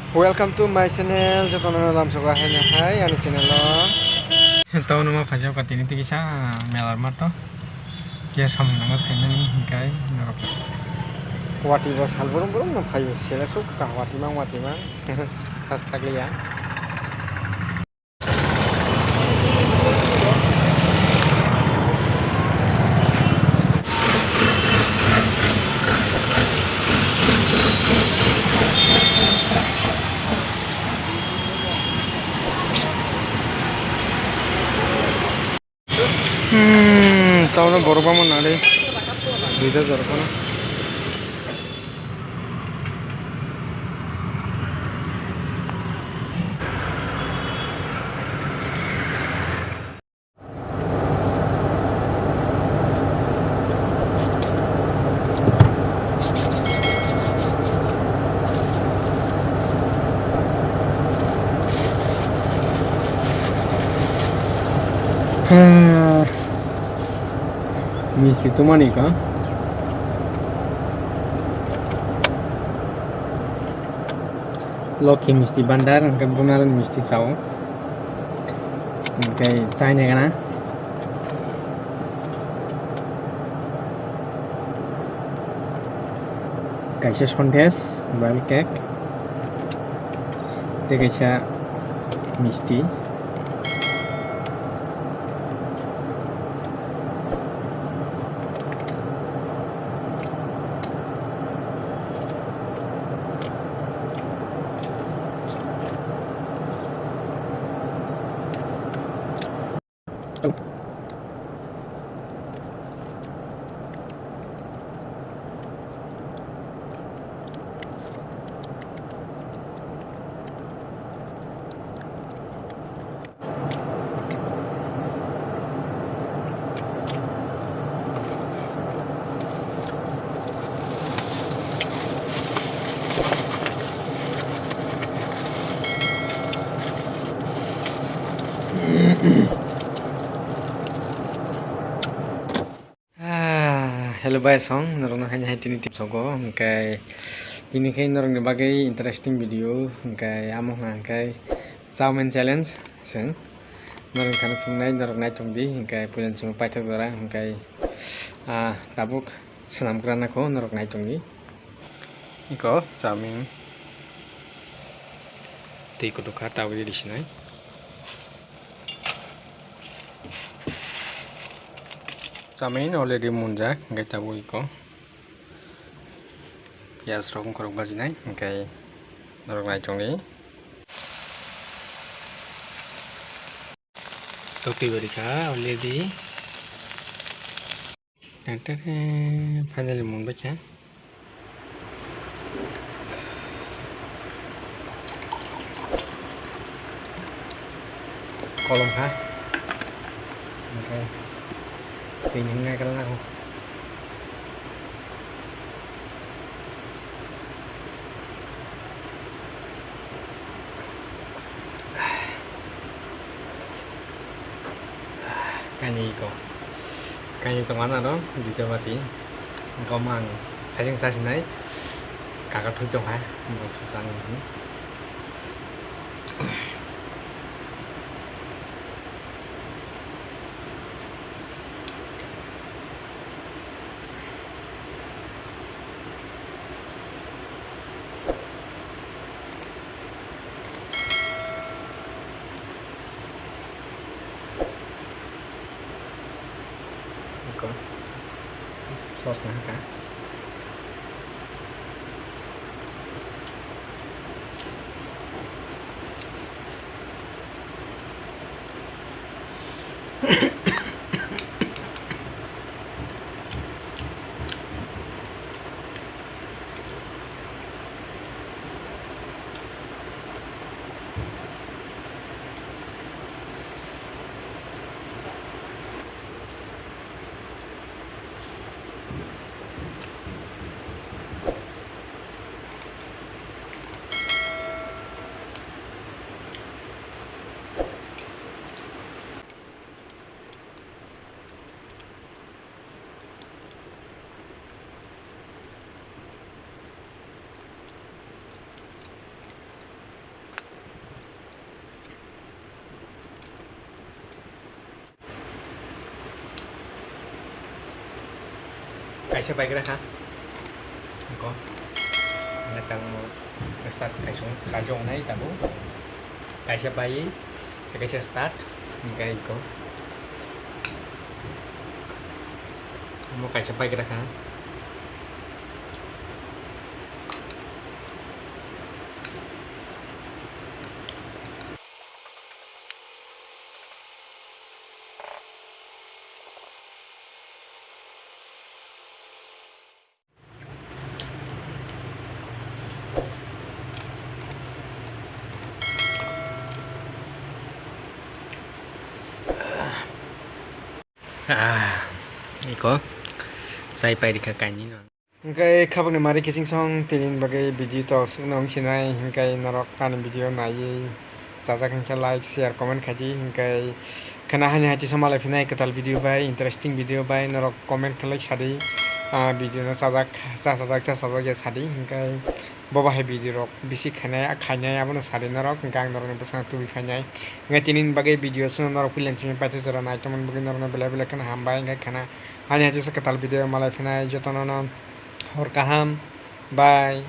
Welcome to my channel. Joto nang dalam suka hanya hai ani channel lo. Tahu nama fajau katini tiki sa melar mato. Kia sam nama thainan hingkai norok. Wati bos hal burung no fayu sila suk kah wati mang tas thakli ya. Tahu na baru paman ada. Bida jorok na. Misti tu mana kah? Loki misti bandar, kebenaran misti sawo. Kayak China kan? Kayak sondes, bal cake. Itu kayak misti. Hello guys, narong hanya hai tini tip sogo, kai tini kai narong ni bagai interesting video, kai amo kai Chow-mein challenge, seng narong kana pungnai narong nai tongdi, kai punan cuma paitok dora, kai tabuk senam kerana ko narong nai tongdi, iko Chow-mein, ti ko duka tahu di sini. Chow-mein already munjak, ngai tabu iko. Pias rong korok bajinai, ngai norok nai chongni. Toki berika already. Finally mun baca. Kolom ha. Okay. Tingin nga ka lang ako. Kanyi ko. Kanyi to mana dong? Dito mati. Engkau mang sajeng sasinai. Kakak tujuh ha. Mau susah ini. Sos nangka. kaisa baikra kha ko natang mo start kaisong kajong nai tabo kaisa bai kaisa start kai ko mo kaisa baikra kha iko sai pai di kakani no hingkai khabang ni mari kising song tinin bagai video to sunong sinai hingkai narok pani video nai jajak hingkai like share comment khaji hingkai kana hani hati samalai phinai ketal video bai interesting video bai narok comment khalai sadi video no sajak ya sadi hingkai boba hai video rok bisi khainai abono sadi narok hingkai ang narok besang tubi phainai hingkai tinin bagai video sunong narok pilen simi paithu jora nai tomon bagai narok bela bela kana hambai hingkai kana hani hati seketal video malai phinai jotono hor kaham bye.